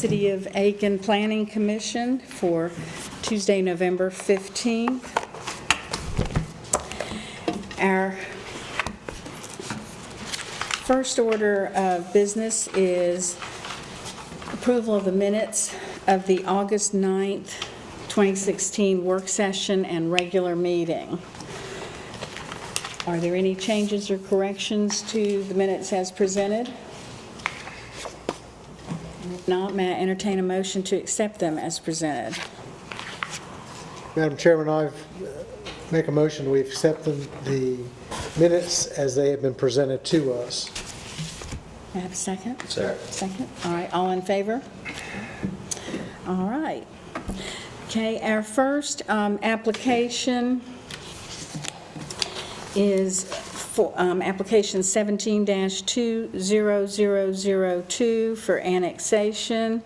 City of Aiken Planning Commission for Tuesday, November 15th. Our first order of business is approval of the minutes of the August 9th, 2016 work session and regular meeting. Are there any changes or corrections to the minutes as presented? If not, may I entertain a motion to accept them as presented? Madam Chairman, I make a motion we accept the minutes as they have been presented to us. May I have a second? Second. All right, all in favor? All right. Okay, our first application is for application 17-20002 for annexation,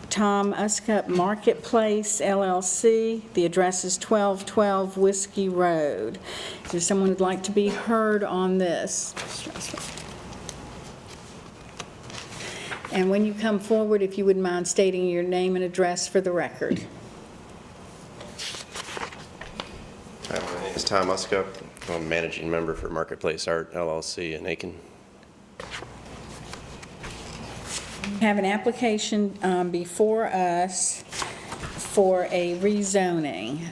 Tom Uscup Marketplace, LLC. The address is 1212 Whiskey Road. Is there someone who'd like to be heard on this? And when you come forward, if you wouldn't mind stating your name and address for the record. Hi, my name is Tom Uscup. I'm managing member for Marketplace Art LLC in Aiken. We have an application before us for a rezoning.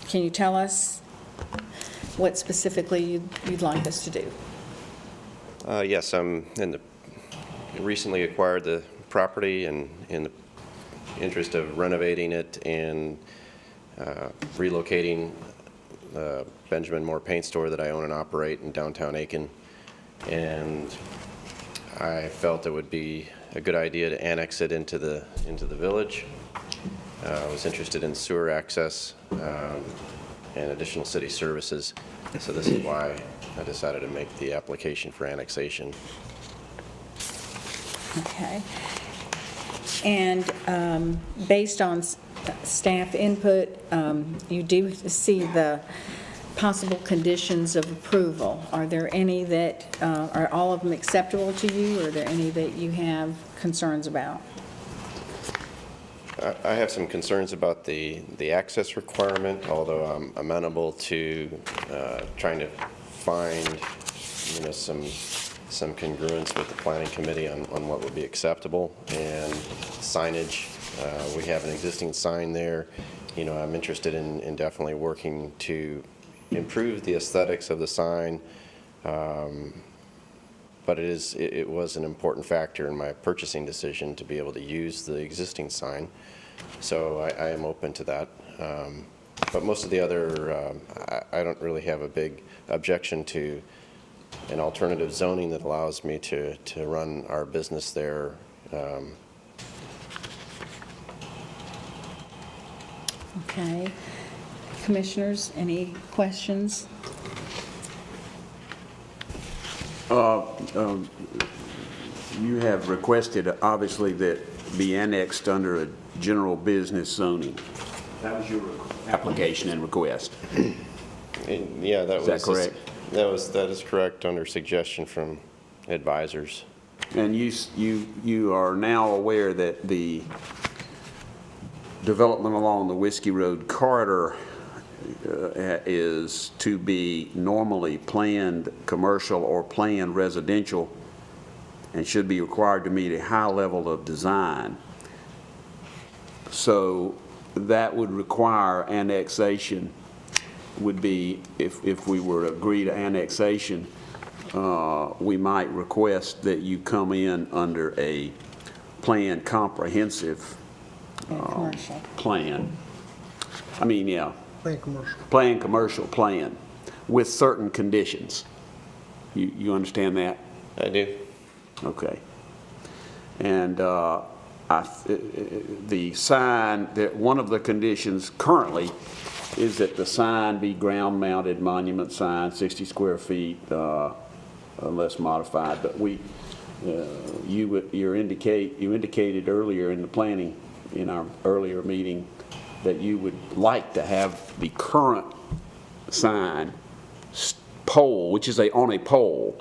Can you tell us what specifically you'd like us to do? Yes, I'm recently acquired the property and in the interest of renovating it and relocating the Benjamin Moore paint store that I own and operate in downtown Aiken. And I felt it would be a good idea to annex it into the village. I was interested in sewer access and additional city services. So this is why I decided to make the application for annexation. Okay. And based on staff input, you do see the possible conditions of approval. Are there any that, are all of them acceptable to you, or are there any that you have concerns about? I have some concerns about the access requirement, although I'm amenable to trying to find, some congruence with the planning committee on what would be acceptable. And signage, we have an existing sign there. I'm interested in definitely working to improve the aesthetics of the sign, but it was an important factor in my purchasing decision to be able to use the existing sign. So I am open to that. But most of the other, I don't really have a big objection to an alternative zoning that allows me to run our business there. Okay. Commissioners, any questions? You have requested, obviously, that be annexed under a general business zoning. That was your application and request. And yeah, Is that correct? That is correct under suggestion from advisors. And you are now aware that the development along the Whiskey Road corridor is to be normally planned commercial or planned residential and should be required to meet a high level of design. So that would require annexation, would be, if we were to agree to annexation, we might request that you come in under a planned comprehensive Commercial. plan. I mean, yeah. Plain commercial. Planned commercial plan with certain conditions. You understand that? I do. Okay. And the sign, one of the conditions currently is that the sign be ground-mounted monument sign, 60 square feet, unless modified. But you indicated earlier in the planning, in our earlier meeting, that you would like to have the current sign pole, which is on a pole,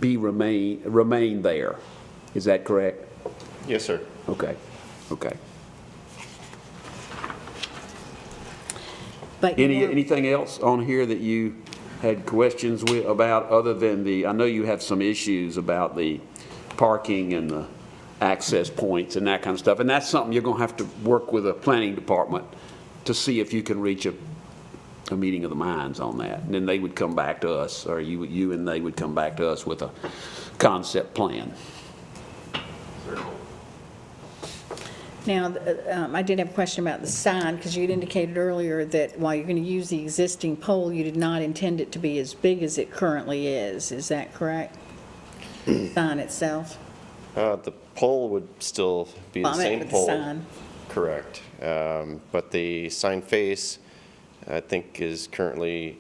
remain there. Is that correct? Yes, sir. Okay. Okay. But you want- Anything else on here that you had questions about, other than I know you have some issues about the parking and the access points and that kind of stuff, and that's something you're going to have to work with the planning department to see if you can reach a meeting of the minds on that. And then they would come back to us, or you and they would come back to us with a concept plan. Now, I did have a question about the sign, because you had indicated earlier that while you're going to use the existing pole, you did not intend it to be as big as it currently is. Is that correct? The sign itself? The pole would still be the Well, I meant same with the pole. sign. Correct. But the sign face, I think, is currently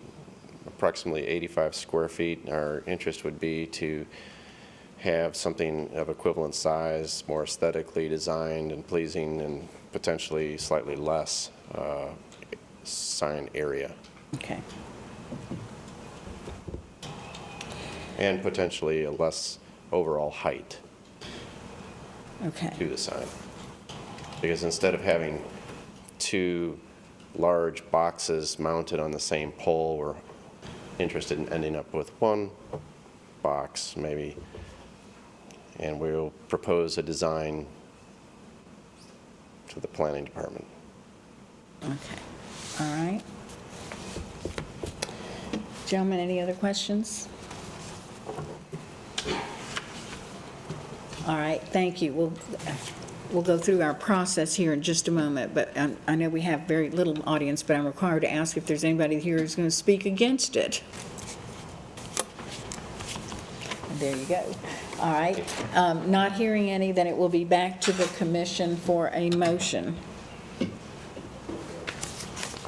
approximately 85 square feet. Our interest would be to have something of equivalent size, more aesthetically designed and pleasing, and potentially slightly less sign area, Okay. and potentially a less overall height Okay. to the sign. Because instead of having two large boxes mounted on the same pole, we're interested in ending up with one box, maybe, and we'll propose a design to the planning department. Okay. All right. Gentlemen, any other questions? All right, thank you. We'll go through our process here in just a moment, but I know we have very little audience, but I'm required to ask if there's anybody here who's going to speak against it. And there you go. All right. Not hearing any, then it will be back to the commission for a motion.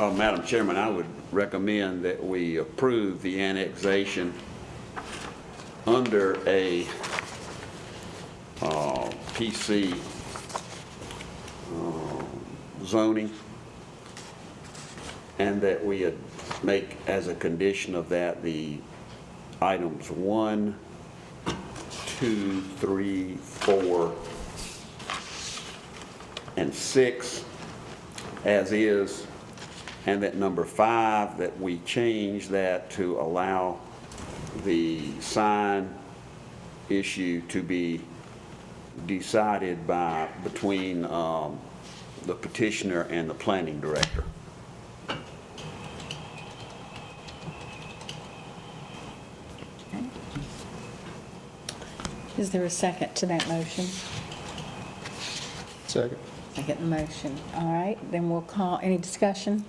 Madam Chairman, I would recommend that we approve the annexation under a PC zoning, and that we make as a condition of that the items 1, 2, 3, 4, and 6 as is, and that number 5, that we change that to allow the sign issue to be decided between the petitioner and the planning director. Is there a second to that motion? Second. Second motion. All right, then we'll call, any discussion?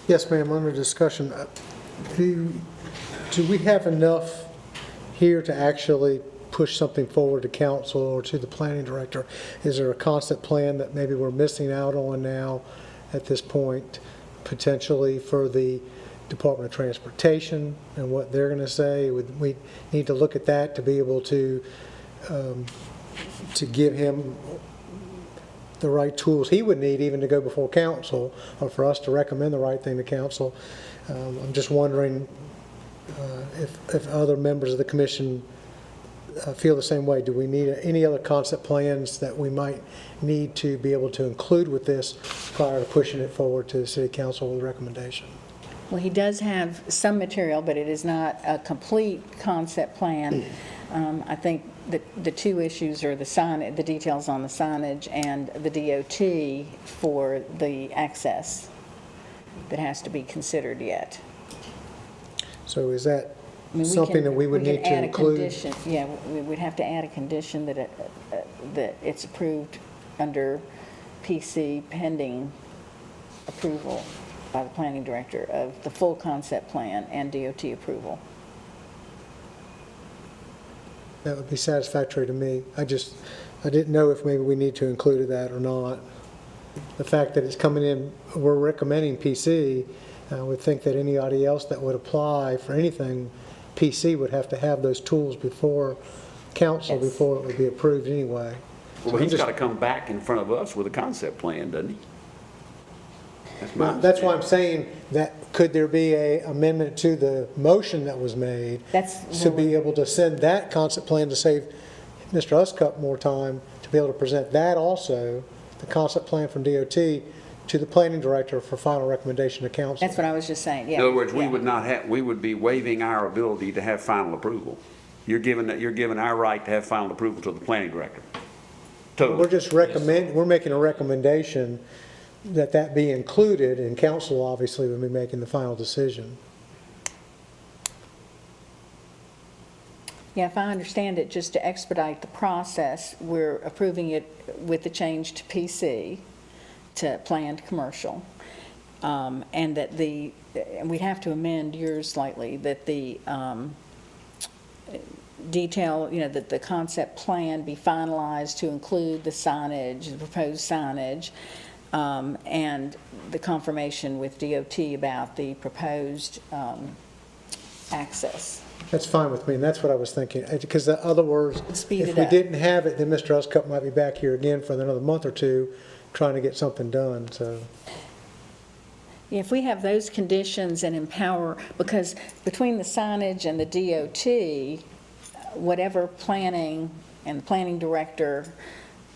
Yes, ma'am, under discussion, do we have enough here to actually push something forward to council or to the planning director? Is there a concept plan that maybe we're missing out on now at this point, potentially for the Department of Transportation and what they're going to say? We need to look at that to be able to give him the right tools he would need even to go before council, or for us to recommend the right thing to council. I'm just wondering if other members of the commission feel the same way. Do we need any other concept plans that we might need to be able to include with this prior to pushing it forward to the city council with a recommendation? Well, he does have some material, but it is not a complete concept plan. I think the two issues are the details on the signage and the DOT for the access that has to be consithat yet. So is that I mean, something that we would can need to add a include? condition. Yeah, we would have to add a condition that it's approved under PC pending approval by the planning director of the full concept plan and DOT approval. That would be satisfactory to me. I didn't know if maybe we need to include that or not. The fact that it's coming in, we're recommending PC, I would think that anybody else that would apply for anything, PC would have to have those tools before council, Yes. before it would be approved anyway. Well, he's got to come back in front of us with a concept plan, doesn't he? That's why I'm saying that, could there be a amendment to the motion that was made to be able to send that concept plan to save Mr. Uscup more time to be able to present that also the concept plan from DOT to the planning director for final recommendation to council. That's what I was just saying, yeah. In other words, we yeah. would not have, we would be waiving our ability to have final approval. You're giving our right to have final approval to the planning director. We're Totally. just we're making a recommendation that be included, and council obviously will be making the final decision. Yeah, if I understand it, just to expedite the process, we're approving it with the change to PC, to planned commercial. And that and we have to amend yours slightly, that the detail, that the concept plan be finalized to include the signage, the proposed signage, and the confirmation with DOT about the proposed access. That's fine with me, and that's what I was thinking, because in other words, Speed if it we up. didn't have it, then Mr. Uscup might be back here again for another month or two, trying to get something done, so. Yeah, if we have those conditions and empower, because between the signage and the DOT, whatever planning and the planning director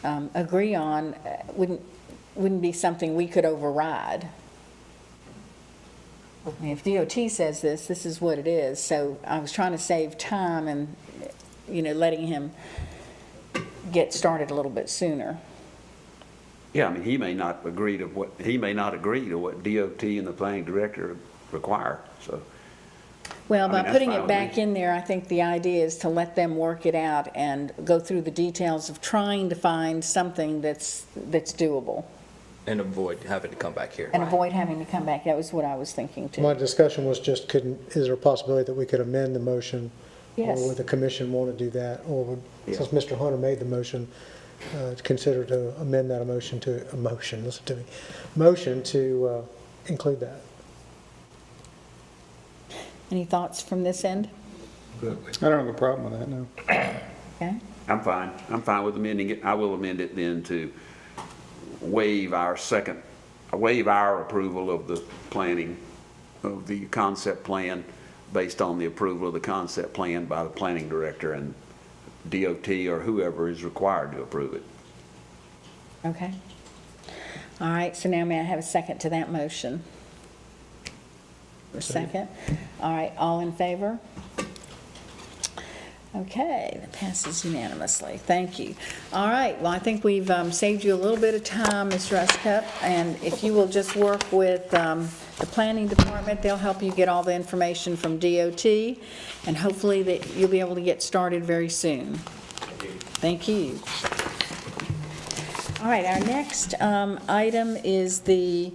agree on wouldn't be something we could override. I mean, if DOT says this is what it is. So I was trying to save time and, letting him get started a little bit sooner. Yeah, I mean, he may not agree to what DOT and the planning director require, so. Well, I mean, by that's putting fine it with back me. in there, I think the idea is to let them work it out and go through the details of trying to find something that's doable And avoid having to come back here. and avoid having to come back. That was what I was thinking My too. discussion was just, is there a possibility that we could amend the motion? Yes. Or would the commission want to do that? Or would, since Mr. Hunter made the motion, consider to amend that motion to include that? Any thoughts from this end? I don't have a problem with that, no. Okay. I'm fine with amending it. I will amend it then to waive our approval of the planning, of the concept plan based on the approval of the concept plan by the planning director and DOT or whoever is required to approve it. Okay. All right, so now may I have a second to that motion? A second? All right, all in favor? Okay, that passes unanimously. Thank you. All right, well, I think we've saved you a little bit of time, Mr. Uscup, and if you will just work with the planning department, they'll help you get all the information from DOT, and hopefully that you'll be able to get started very soon. Thank you. All right, our next item is the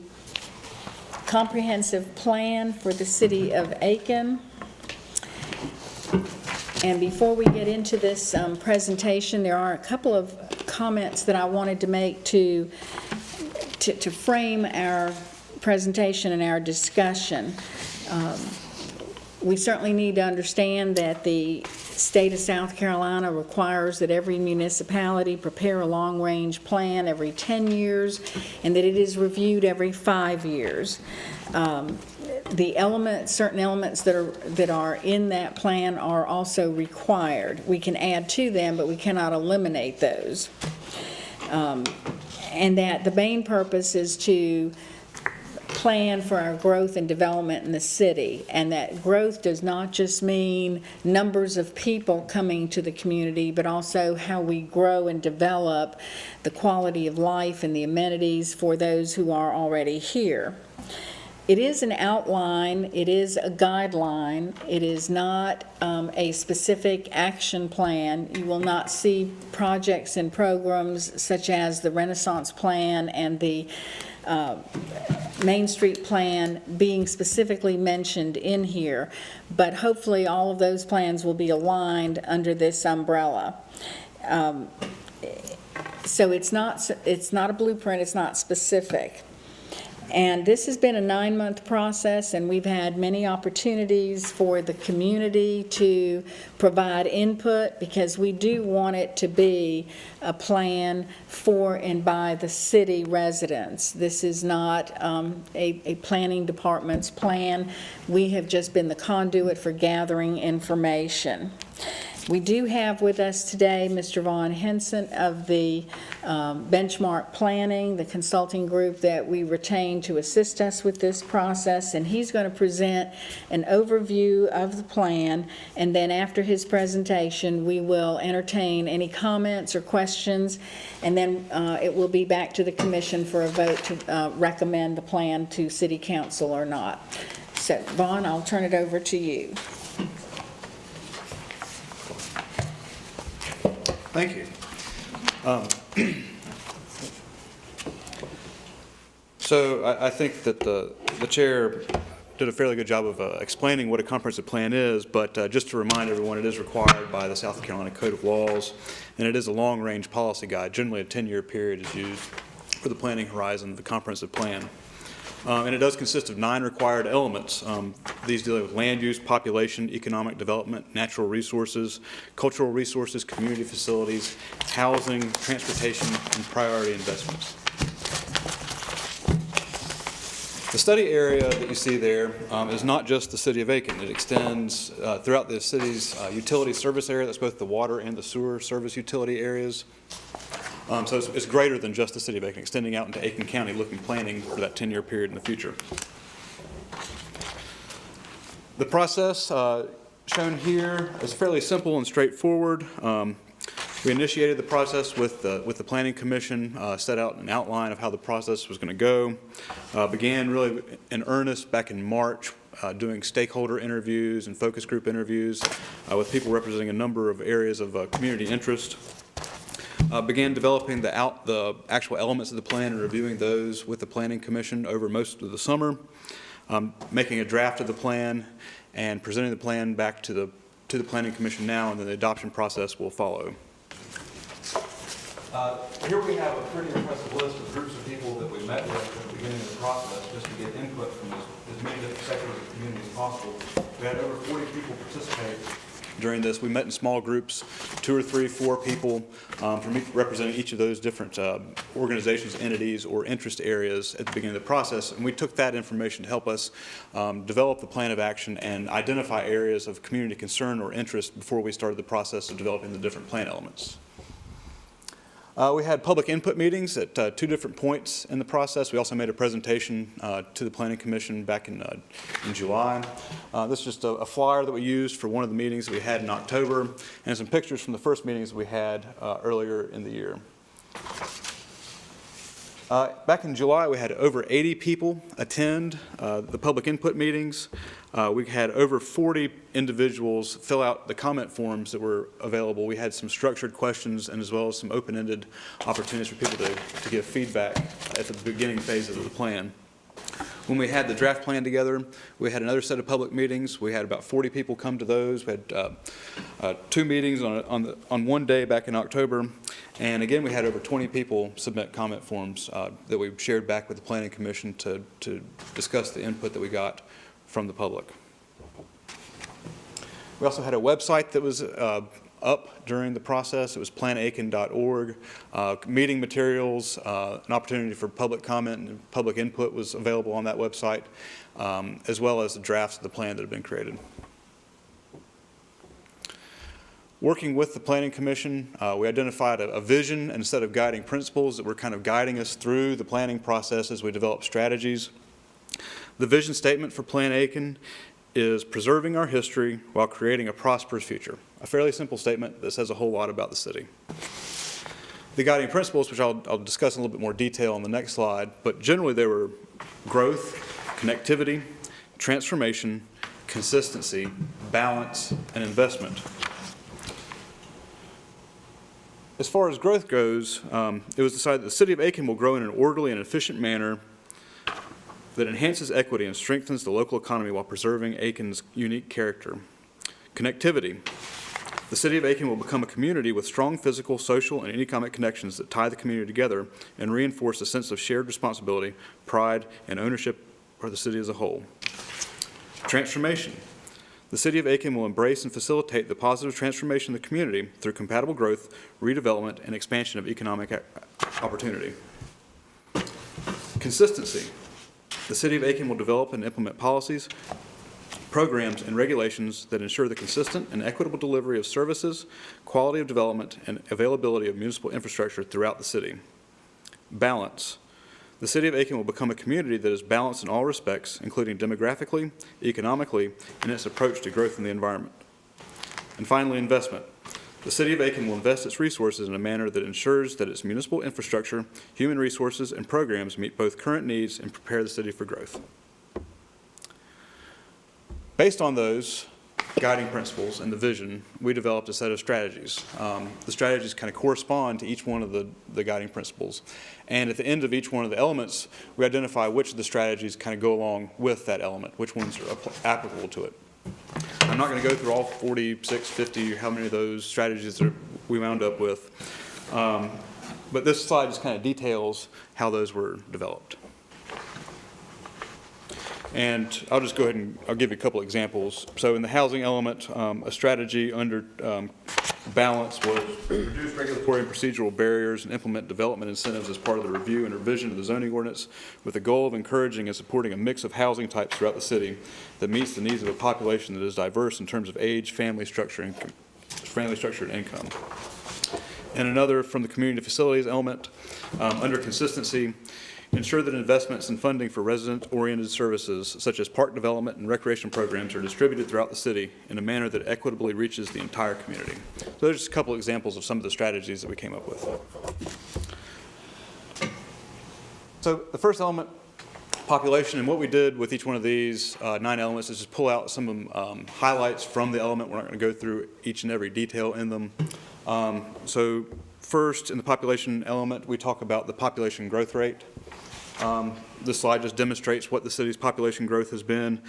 comprehensive plan for the city of Aiken. And before we get into this presentation, there are a couple of comments that I wanted to make to frame our presentation and our discussion. We certainly need to understand that the state of South Carolina requires that every municipality prepare a long-range plan every 10 years and that it is reviewed every 5 years. Certain elements that are in that plan are also required. We can add to them, but we cannot eliminate those. And that the main purpose is to plan for our growth and development in the city, and that growth does not just mean numbers of people coming to the community, but also how we grow and develop the quality of life and the amenities for those who are already here. It is an outline, it is a guideline, it is not a specific action plan. You will not see projects and programs such as the Renaissance Plan and the Main Street Plan being specifically mentioned in here, but hopefully all of those plans will be aligned under this umbrella. So it's not a blueprint, it's not specific. And this has been a 9-month process, and we've had many opportunities for the community to provide input, because we do want it to be a plan for and by the city residents. This is not a planning department's plan. We have just been the conduit for gathering information. We do have with us today Mr. Vaughn Henson of the Benchmark Planning, the consulting group that we retained to assist us with this process, and he's going to present an overview of the plan, and then after his presentation, we will entertain any comments or questions, and then it will be back to the commission for a vote to recommend the plan to City Council or not. So, Vaughn, I'll turn it over to you. Thank you. So I think that the chair did a fairly good job of explaining what a comprehensive plan is, but just to remind everyone, it is required by the South Carolina Code of Laws, and it is a long-range policy guide. Generally, a 10-year period is used for the planning horizon of the comprehensive plan. And it does consist of 9 required elements. These deal with land use, population, economic development, natural resources, cultural resources, community facilities, housing, transportation, and priority investments. The study area that you see there is not just the city of Aiken. It extends throughout the city's utility service area. That's both the water and the sewer service utility areas. So it's greater than just the city of Aiken, extending out into Aiken County, looking planning for that 10-year period in the future. The process shown here is fairly simple and straightforward. We initiated the process with the Planning Commission, set out an outline of how the process was going to go. Began really in earnest back in March, doing stakeholder interviews and focus group interviews with people representing a number of areas of community interest. Began developing the actual elements of the plan and reviewing those with the Planning Commission over most of the summer, making a draft of the plan and presenting the plan back to the Planning Commission now, and then the adoption process will follow. Here we have a pretty impressive list of groups of people that we met with at the beginning of the process just to get input from as many different sectors of the community as possible. We had over 40 people participate during this. We met in small groups, 2 or 3, 4 people representing each of those different organizations, entities, or interest areas at the beginning of the process. And we took that information to help us develop the plan of action and identify areas of community concern or interest before we started the process of developing the different plan elements. We had public input meetings at 2 different points in the process. We also made a presentation to the Planning Commission back in July. This is just a flyer that we used for one of the meetings that we had in October, and some pictures from the first meetings we had earlier in the year. Back in July, we had over 80 people attend the public input meetings. We had over 40 individuals fill out the comment forms that were available. We had some structured questions and as well as some open-ended opportunities for people to give feedback at the beginning phases of the plan. When we had the draft plan together, we had another set of public meetings. We had about 40 people come to those. We had 2 meetings on one day back in October. And again, we had over 20 people submit comment forms that we shared back with the Planning Commission to discuss the input that we got from the public. We also had a website that was up during the process. It was planaiken.org. Meeting materials, an opportunity for public comment and public input was available on that website, as well as the drafts of the plan that had been created. Working with the Planning Commission, we identified a vision and a set of guiding principles that were kind of guiding us through the planning process as we developed strategies. The vision statement for Plan Aiken is preserving our history while creating a prosperous future. A fairly simple statement that says a whole lot about the city. The guiding principles, which I'll discuss in a little bit more detail on the next slide, but generally they were growth, connectivity, transformation, consistency, balance, and investment. As far as growth goes, it was decided that the city of Aiken will grow in an orderly and efficient manner that enhances equity and strengthens the local economy while preserving Aiken's unique character. Connectivity. The city of Aiken will become a community with strong physical, social, and economic connections that tie the community together and reinforce a sense of shared responsibility, pride, and ownership for the city as a whole. Transformation. The city of Aiken will embrace and facilitate the positive transformation of the community through compatible growth, redevelopment, and expansion of economic opportunity. Consistency. The city of Aiken will develop and implement policies, programs, and regulations that ensure the consistent and equitable delivery of services, quality of development, and availability of municipal infrastructure throughout the city. Balance. The city of Aiken will become a community that is balanced in all respects, including demographically, economically, and its approach to growth in the environment. And finally, investment. The city of Aiken will invest its resources in a manner that ensures that its municipal infrastructure, human resources, and programs meet both current needs and prepare the city for growth. Based on those guiding principles and the vision, we developed a set of strategies. The strategies kind of correspond to each one of the guiding principles. And at the end of each one of the elements, we identify which of the strategies kind of go along with that element, which ones are applicable to it. I'm not going to go through all 46, 50, how many of those strategies we wound up with. But this slide just kind of details how those were developed. And I'll just go ahead and I'll give you a couple examples. So in the housing element, a strategy under balance was reduce regulatory and procedural barriers and implement development incentives as part of the review and revision of the zoning ordinance with the goal of encouraging and supporting a mix of housing types throughout the city that meets the needs of a population that is diverse in terms of age, family structure, and income. And another from the community facilities element, under consistency, ensure that investments and funding for resident-oriented services such as park development and recreation programs are distributed throughout the city in a manner that equitably reaches the entire community. So there's just a couple examples of some of the strategies that we came up with. So the first element, population, and what we did with each one of these 9 elements is just pull out some highlights from the element. We're not going to go through each and every detail in them. So first, in the population element, we talk about the population growth rate. This slide just demonstrates what the city's population growth has been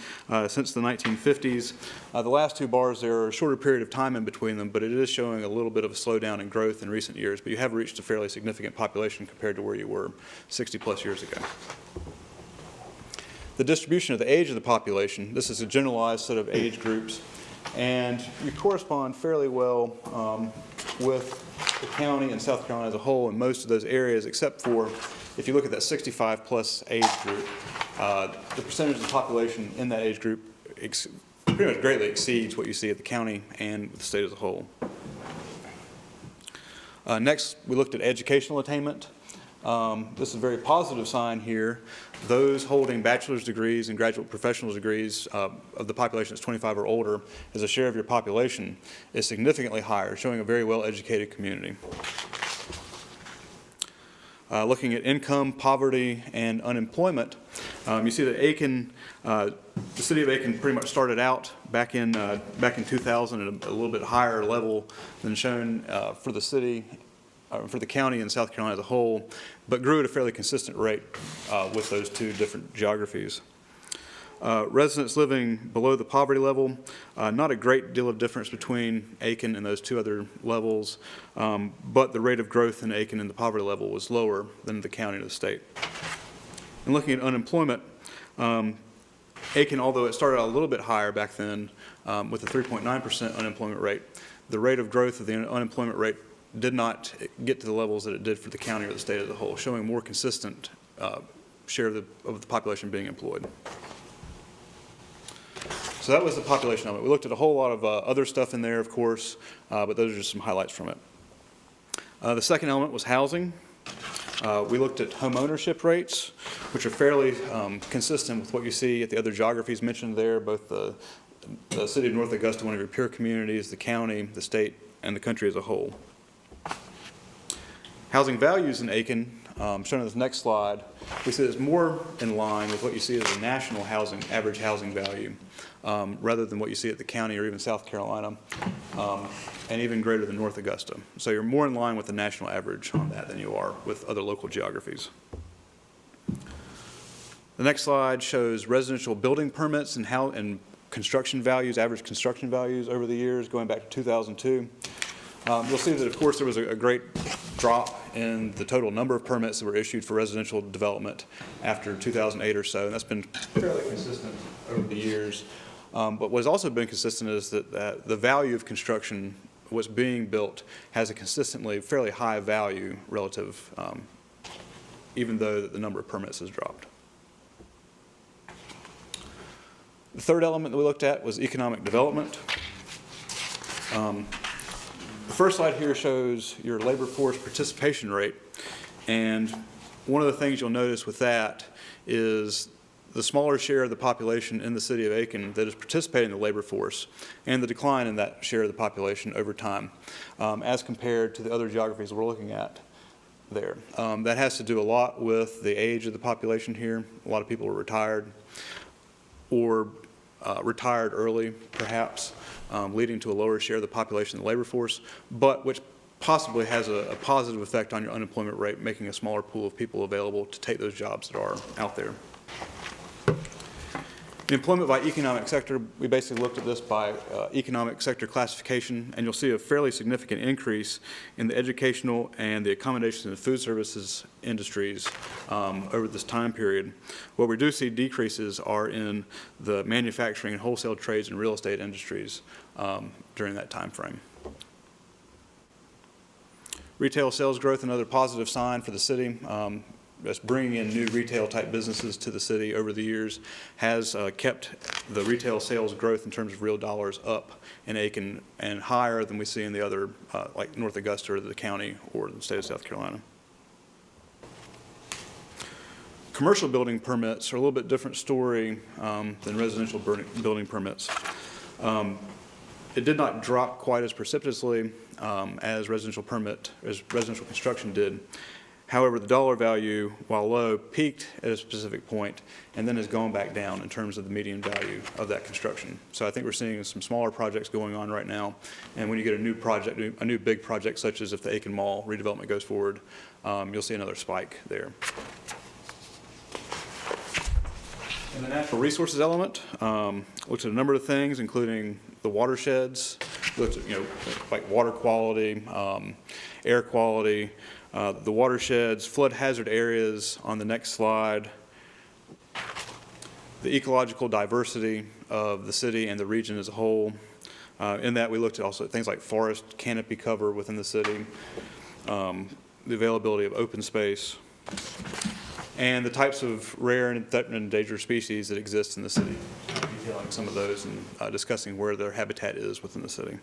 since the 1950s. The last 2 bars there are a shorter period of time in between them, but it is showing a little bit of a slowdown in growth in recent years. But you have reached a fairly significant population compared to where you were 60 plus years ago. The distribution of the age of the population, this is a generalized set of age groups, and you correspond fairly well with the county and South Carolina as a whole in most of those areas, except for if you look at that 65 plus age group, the percentage of the population in that age group pretty much greatly exceeds what you see at the county and the state as a whole. Next, we looked at educational attainment. This is a very positive sign here. Those holding bachelor's degrees and graduate professional degrees of the population that's 25 or older as a share of your population is significantly higher, showing a very well-educated community. Looking at income, poverty, and unemployment, you see that Aiken, the city of Aiken pretty much started out back in 2000 at a little bit higher level than shown for the city, for the county and South Carolina as a whole, but grew at a fairly consistent rate with those 2 different geographies. Residents living below the poverty level, not a great deal of difference between Aiken and those 2 other levels, but the rate of growth in Aiken and the poverty level was lower than the county and the state. And looking at unemployment, Aiken, although it started out a little bit higher back then with a 3.9% unemployment rate, the rate of growth of the unemployment rate did not get to the levels that it did for the county or the state as a whole, showing more consistent share of the population being employed. So that was the population element. We looked at a whole lot of other stuff in there, of course, but those are just some highlights from it. The second element was housing. We looked at home ownership rates, which are fairly consistent with what you see at the other geographies mentioned there, both the city of North Augusta, one of your peer communities, the county, the state, and the country as a whole. Housing values in Aiken, shown on this next slide, we see it's more in line with what you see as a national average housing value, rather than what you see at the county or even South Carolina, and even greater than North Augusta. So you're more in line with the national average on that than you are with other local geographies. The next slide shows residential building permits and construction values, average construction values over the years, going back to 2002. You'll see that, of course, there was a great drop in the total number of permits that were issued for residential development after 2008 or so, and that's been fairly consistent over the years. But what has also been consistent is that the value of construction, what's being built, has a consistently fairly high value relative, even though the number of permits has dropped. The third element that we looked at was economic development. The first slide here shows your labor force participation rate. And one of the things you'll notice with that is the smaller share of the population in the city of Aiken that is participating in the labor force and the decline in that share of the population over time as compared to the other geographies we're looking at there. That has to do a lot with the age of the population here. A lot of people are retired or retired early, perhaps, leading to a lower share of the population in the labor force, but which possibly has a positive effect on your unemployment rate, making a smaller pool of people available to take those jobs that are out there. The employment by economic sector, we basically looked at this by economic sector classification, and you'll see a fairly significant increase in the educational and the accommodations and food services industries over this time period. What we do see decreases are in the manufacturing and wholesale trades and real estate industries during that time frame. Retail sales growth, another positive sign for the city. Just bringing in new retail-type businesses to the city over the years has kept the retail sales growth in terms of real dollars up in Aiken and higher than we see in the other, like North Augusta or the county or the state of South Carolina. Commercial building permits are a little bit different story than residential building permits. It did not drop quite as precipitously as residential construction did. However, the dollar value, while low, peaked at a specific point and then has gone back down in terms of the median value of that construction. So I think we're seeing some smaller projects going on right now. And when you get a new project, a new big project, such as if the Aiken Mall redevelopment goes forward, you'll see another spike there. In the natural resources element, looked at a number of things, including the watersheds, looked at, like water quality, air quality, the watersheds, flood hazard areas on the next slide, the ecological diversity of the city and the region as a whole. In that, we looked at also things like forest canopy cover within the city, the availability of open space, and the types of rare and endangered species that exist in the city, detailing some of those and discussing where their habitat is within the city.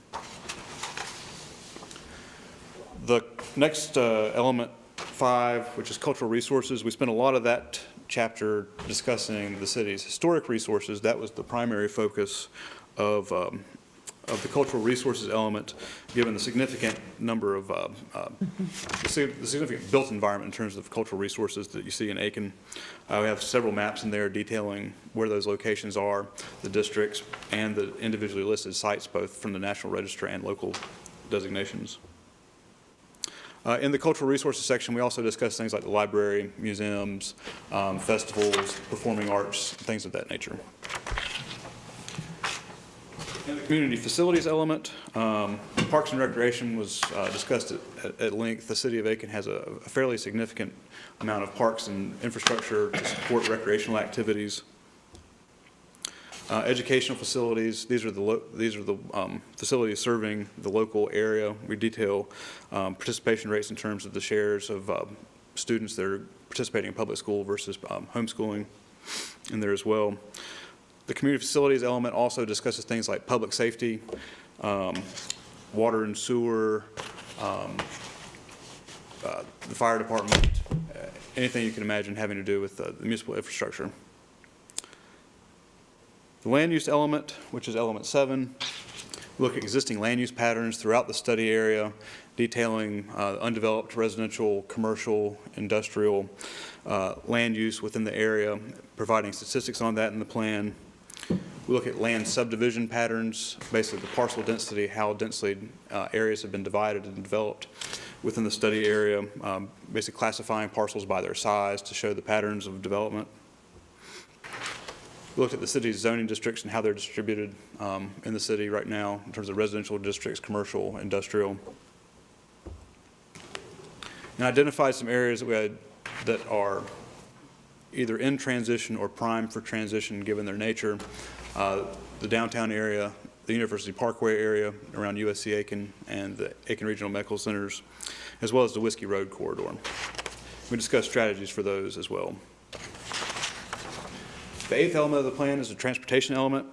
The next element 5, which is cultural resources, we spent a lot of that chapter discussing the city's historic resources. That was the primary focus of the cultural resources element, given the significant number of the significant built environment in terms of cultural resources that you see in Aiken. We have several maps in there detailing where those locations are, the districts, and the individually listed sites, both from the National Register and local designations. In the cultural resources section, we also discussed things like the library, museums, festivals, performing arts, things of that nature. In the community facilities element, Parks and Recreation was discussed at length. The city of Aiken has a fairly significant amount of parks and infrastructure to support recreational activities. Educational facilities, these are the facilities serving the local area. We detail participation rates in terms of the shares of students that are participating in public school versus homeschooling in there as well. The community facilities element also discusses things like public safety, water and sewer, the fire department, anything you can imagine having to do with the municipal infrastructure. The land use element, which is element 7, look at existing land use patterns throughout the study area, detailing undeveloped residential, commercial, industrial land use within the area, providing statistics on that in the plan. We look at land subdivision patterns, basically the parcel density, how densely areas have been divided and developed within the study area, basically classifying parcels by their size to show the patterns of development. We looked at the city's zoning districts and how they're distributed in the city right now in terms of residential districts, commercial, industrial. And identified some areas that we had that are either in transition or primed for transition given their nature. The downtown area, the University Parkway area around USC Aiken and the Aiken Regional Medical Centers, as well as the Whiskey Road corridor. We discussed strategies for those as well. The eighth element of the plan is the transportation element.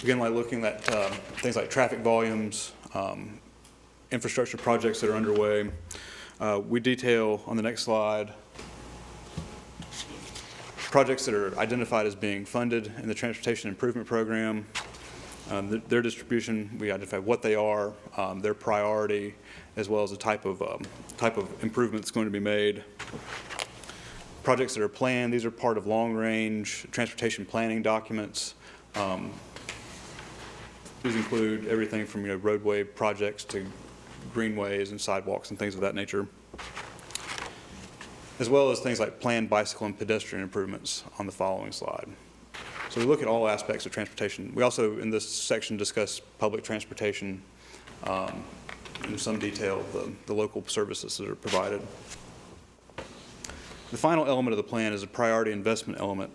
Again, by looking at things like traffic volumes, infrastructure projects that are underway. We detail on the next slide projects that are identified as being funded in the Transportation Improvement Program. Their distribution, we identify what they are, their priority, as well as the type of improvement that's going to be made. Projects that are planned, these are part of long-range transportation planning documents. These include everything from roadway projects to greenways and sidewalks and things of that nature, as well as things like planned bicycle and pedestrian improvements on the following slide. So we look at all aspects of transportation. We also, in this section, discuss public transportation in some detail, the local services that are provided. The final element of the plan is a priority investment element.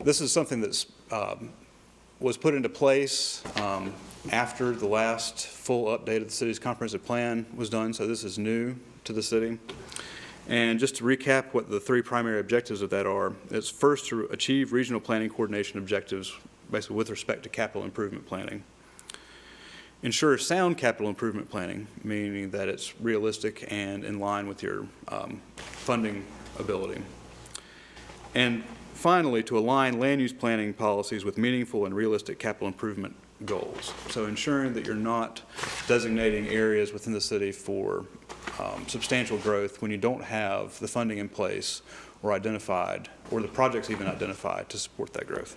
This is something that's was put into place after the last full update of the city's comprehensive plan was done, so this is new to the city. And just to recap what the three primary objectives of that are, it's first to achieve regional planning coordination objectives, basically with respect to capital improvement planning. Ensure sound capital improvement planning, meaning that it's realistic and in line with your funding ability. And finally, to align land use planning policies with meaningful and realistic capital improvement goals. So ensuring that you're not designating areas within the city for substantial growth when you don't have the funding in place or identified, or the projects even identified to support that growth.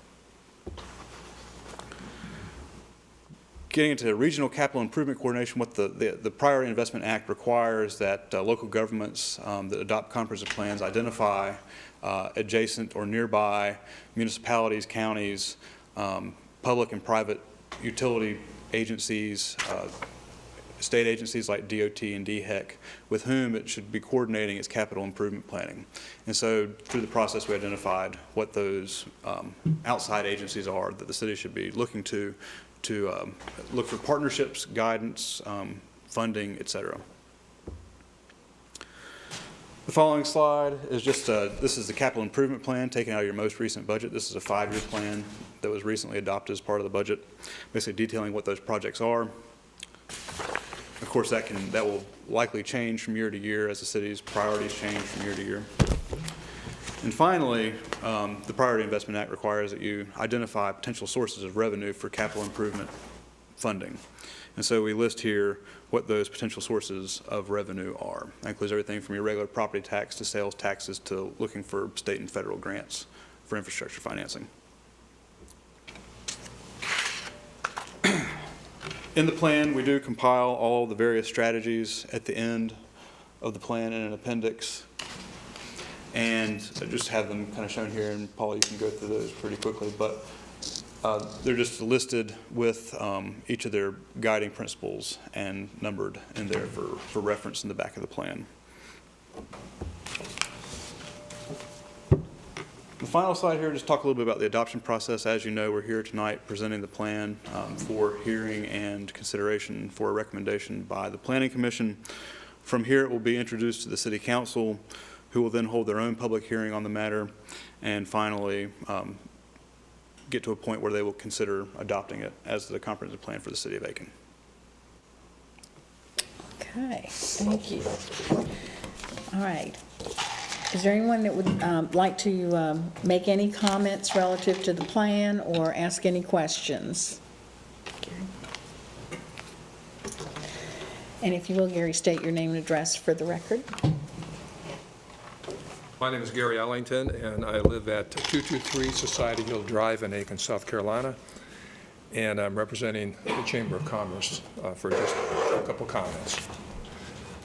Getting into regional capital improvement coordination, what the Priority Investment Act requires that local governments that adopt comprehensive plans identify adjacent or nearby municipalities, counties, public and private utility agencies, state agencies like DOT and DHEC, with whom it should be coordinating its capital improvement planning. And so through the process, we identified what those outside agencies are that the city should be looking to look for partnerships, guidance, funding, et cetera. The following slide is just, this is the capital improvement plan taken out of your most recent budget. This is a 5-year plan that was recently adopted as part of the budget, basically detailing what those projects are. Of course, that will likely change from year to year as the city's priorities change from year to year. And finally, the Priority Investment Act requires that you identify potential sources of revenue for capital improvement funding. And so we list here what those potential sources of revenue are. That includes everything from your regular property tax to sales taxes to looking for state and federal grants for infrastructure financing. In the plan, we do compile all the various strategies at the end of the plan in an appendix. And I just have them kind of shown here, and Paul, you can go through those pretty quickly, but they're just listed with each of their guiding principles and numbered in there for reference in the back of the plan. The final slide here, just talk a little bit about the adoption process. As you know, we're here tonight presenting the plan for hearing and consideration for a recommendation by the Planning Commission. From here, it will be introduced to the City Council, who will then hold their own public hearing on the matter, and finally get to a point where they will consider adopting it as the comprehensive plan for the City of Aiken. Okay, thank you. All right. Is there anyone that would like to make any comments relative to the plan or ask any questions? And if you will, Gary, state your name and address for the record. My name is Gary Ellington, and I live at 223 Society Hill Drive in Aiken, South Carolina. And I'm representing the Chamber of Commerce for just a couple comments.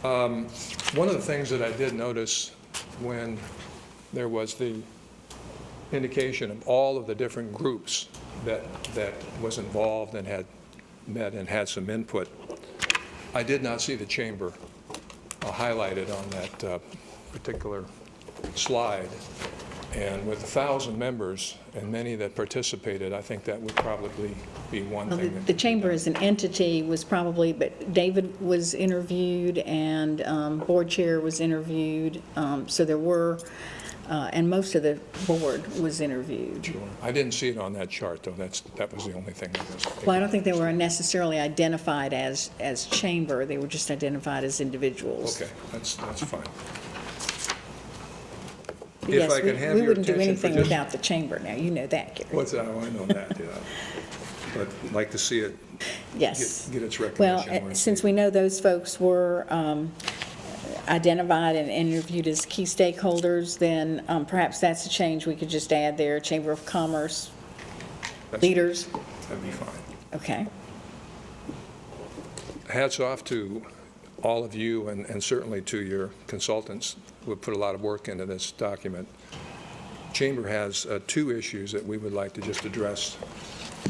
One of the things that I did notice when there was the indication of all of the different groups that was involved and had met and had some input, I did not see the Chamber highlighted on that particular slide. And with 1,000 members and many that participated, I think that would probably be one Well, thing. that the could be chamber done. as an entity was probably, but David was interviewed and board chair was interviewed. So there were and most of the board was interviewed. Sure. I didn't see it on that chart, though. That was the only thing that was. Well, I don't think they were necessarily identified as chamber, they were just identified as individuals. Okay, that's fine. But If yes, I can have we your wouldn't do attention for anything just- without the chamber now, you know that, Gary. What's that? Oh, I know that, yeah. But I'd like to see it Yes. get its Well, recognition. when it's since we know those folks were identified and interviewed as key stakeholders, then perhaps that's a change we could just add there, Chamber of Commerce That's- leaders. That'd be fine. Okay. Hats off to all of you and certainly to your consultants who have put a lot of work into this document. Chamber has two issues that we would like to just address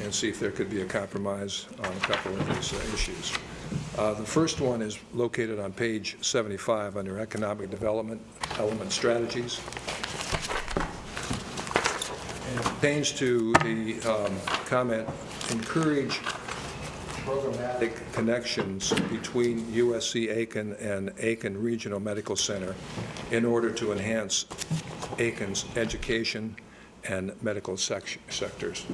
and see if there could be a compromise on a couple of these issues. The first one is located on page 75 under Economic Development Element Strategies. And it pertains to the comment, encourage programmatic connections between USC Aiken and Aiken Regional Medical Center in order to enhance Aiken's education and medical sectors.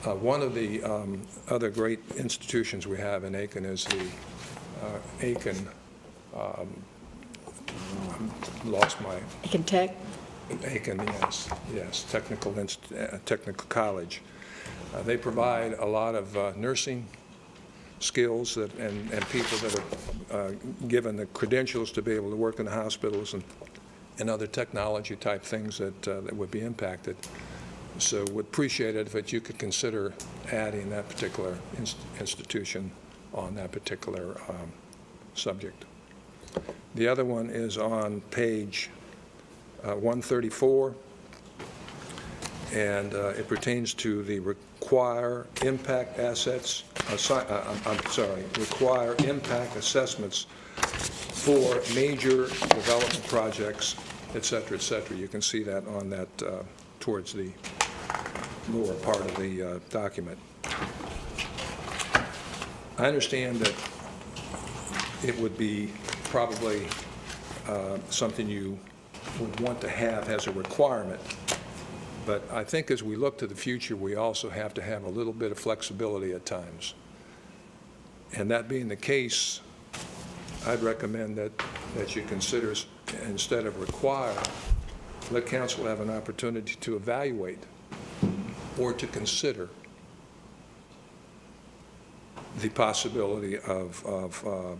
One of the other great institutions we have in Aiken is the Aiken, lost my, Aiken Tech? Aiken, yes, Technical College. They provide a lot of nursing skills and people that are given the credentials to be able to work in the hospitals and other technology type things that would be impacted. So would appreciate it if you could consider adding that particular institution on that particular subject. The other one is on page 134, and it pertains to the require impact assets, require impact assessments for major development projects, et cetera, et cetera. You can see that on that towards the lower part of the document. I understand that it would be probably something you would want to have as a requirement, but I think as we look to the future, we also have to have a little bit of flexibility at times. And that being the case, I'd recommend that you consider, instead of require, let council have an opportunity to evaluate or to consider the possibility of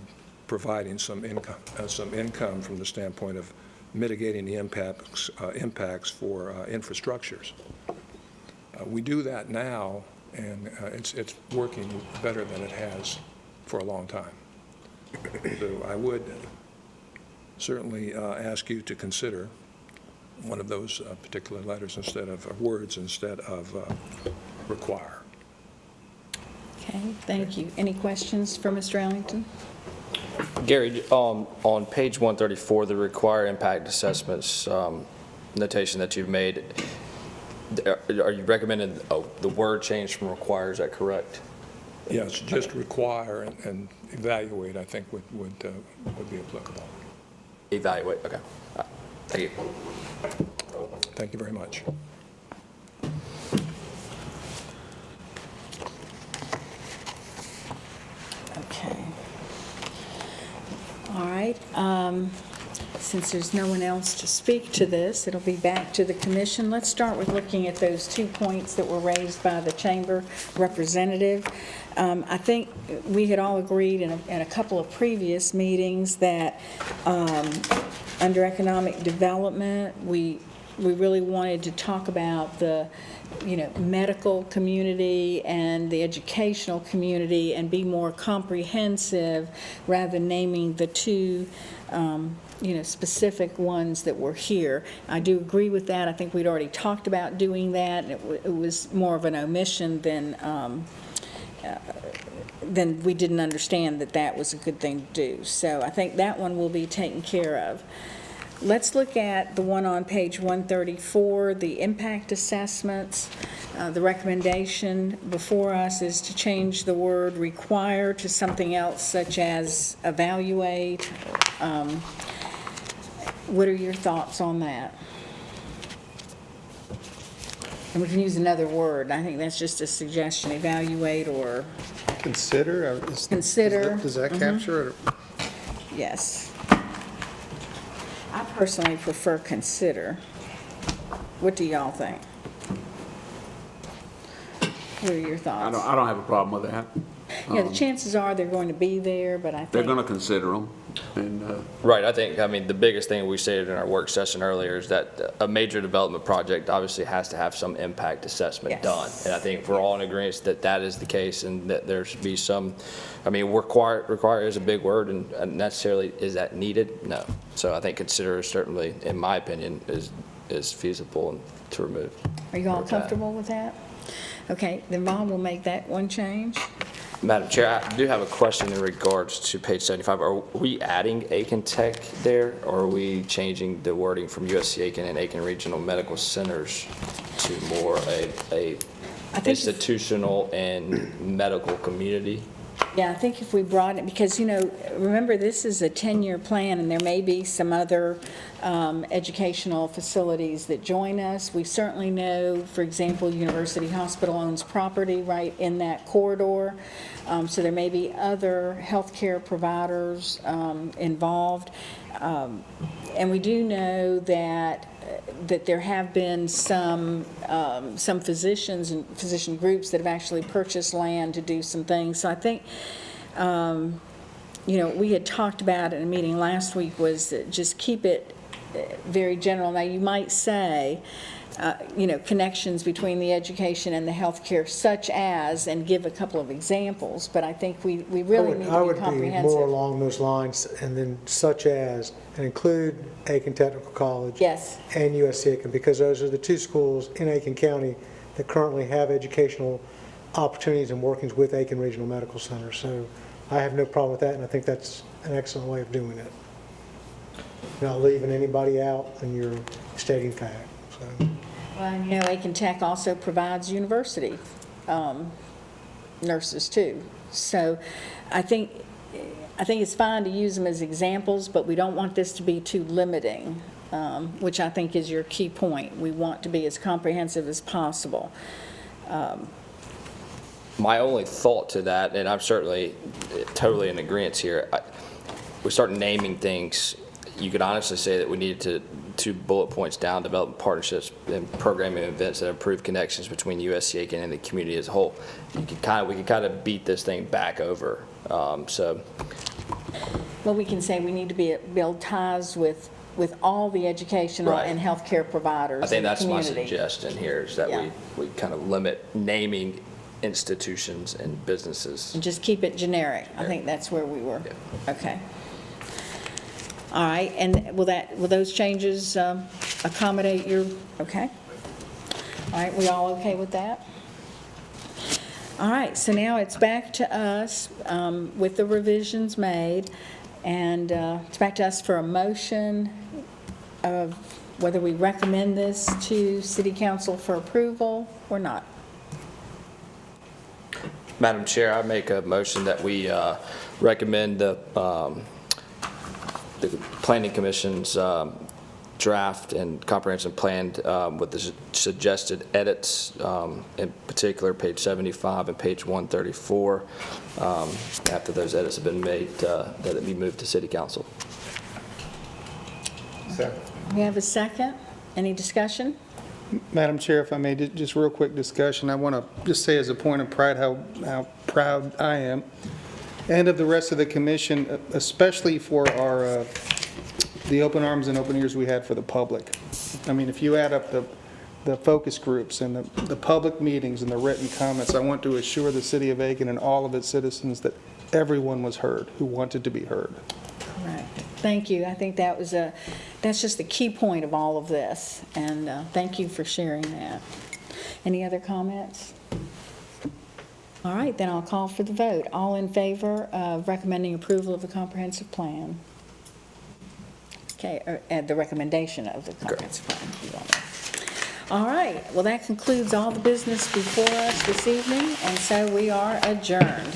providing some income from the standpoint of mitigating the impacts for infrastructures. We do that now, and it's working better than it has for a long time. So I would certainly ask you to consider one of those particular letters instead of words instead of require. Okay, thank you. Any questions for Mr. Ellington? Gary, on page 134, the require impact assessments notation that you've made, are you recommending the word change from require, is that correct? Yes, just require and evaluate, I think, would be applicable. Evaluate, okay. Thank you. Thank you very much. Okay. All right. Since there's no one else to speak to this, it'll be back to the commission. Let's start with looking at those 2 points that were raised by the chamber representative. I think we had all agreed in a couple of previous meetings that under economic development, we really wanted to talk about the medical community and the educational community and be more comprehensive rather than naming the two specific ones that were here. I do agree with that. I think we'd already talked about doing that. It was more of an omission than we didn't understand that was a good thing to do. So I think that one will be taken care of. Let's look at the one on page 134, the impact assessments. The recommendation before us is to change the word require to something else such as evaluate. What are your thoughts on that? And we can use another word. I think that's just a suggestion, evaluate or, Consider? Consider, Does that capture it? yes. I personally prefer consider. What do y'all think? What are your I thoughts? don't have a problem with that. Yeah, the chances are they're going to be there, but I think. They're going to consider them, and, Right, I mean, the biggest thing we stated in our work session earlier is that a major development project obviously has to have some impact assessment Yes. done. And I think we're all in agreement that that is the case and that there should be some, I mean, require is a big word and necessarily, is that needed? No. So I think consider certainly, in my opinion, is feasible to remove. Are you all with that. comfortable with that? Okay, then Bob will make that one change. Madam Chair, I do have a question in regards to page 75. Are we adding Aiken Tech there, or are we changing the wording from USC Aiken and Aiken Regional Medical Centers to more a I think institutional and medical community? Yeah, I think if we brought it, because, remember, this is a 10-year plan, and there may be some other educational facilities that join us. We certainly know, for example, University Hospital owns property right in that corridor, so there may be other healthcare providers involved. And we do know that there have been some physicians and physician groups that have actually purchased land to do some things. So I think, we had talked about in a meeting last week was that just keep it very general. Now, you might say, connections between the education and the healthcare, such as, and give a couple of examples, but I think we really need I to would be be more comprehensive. along those lines, and then such as, and include Aiken Technical College. Yes. And USC Aiken, because those are the two schools in Aiken County that currently have educational opportunities and workings with Aiken Regional Medical Center. So I have no problem with that, and I think that's an excellent way of doing it. Not leaving anybody out, and you're stating fact, so. Well, Aiken Tech also provides university nurses too. So I think it's fine to use them as examples, but we don't want this to be too limiting, which I think is your key point. We want to be as comprehensive as possible. My only thought to that, and I'm certainly totally in agreement here, we start naming things, you could honestly say that we needed to, 2 bullet points down, develop partnerships and programming events that improve connections between USC Aiken and the community as a whole. We could kind of beat this thing back over. So, Well, we can say we need to build ties with all the educational Right. and healthcare providers I think in the that's my community. suggestion here, is that Yeah. we kind of limit naming institutions and businesses. And just keep it generic. I think that's where we were. Okay. All right, and will those changes accommodate your, okay? All right, we all okay with that? All right, so now it's back to us with the revisions made, and it's back to us for a motion of whether we recommend this to City Council for approval or not. Madam Chair, I make a motion that we recommend the Planning Commission's draft and comprehensive plan with the suggested edits, in particular page 75 and page 134. After those edits have been made, that it be moved to City Council. We have a second. Any discussion? Madam Chair, if I may, just real quick discussion. I want to just say as a point of pride how proud I am, and of the rest of the commission, especially for our, the open arms and open ears we had for the public. I mean, if you add up the focus groups and the public meetings and the written comments, I want to assure the city of Aiken and all of its citizens that everyone was heard who wanted to be heard. Correct. Thank you. I think that's just the key point of all of this, and thank you for sharing that. Any other comments? All right, then I'll call for the vote. All in favor of recommending approval of the comprehensive plan? Okay, the recommendation of the comprehensive plan. All right, well, that concludes all the business before us this evening, and so we are adjourned.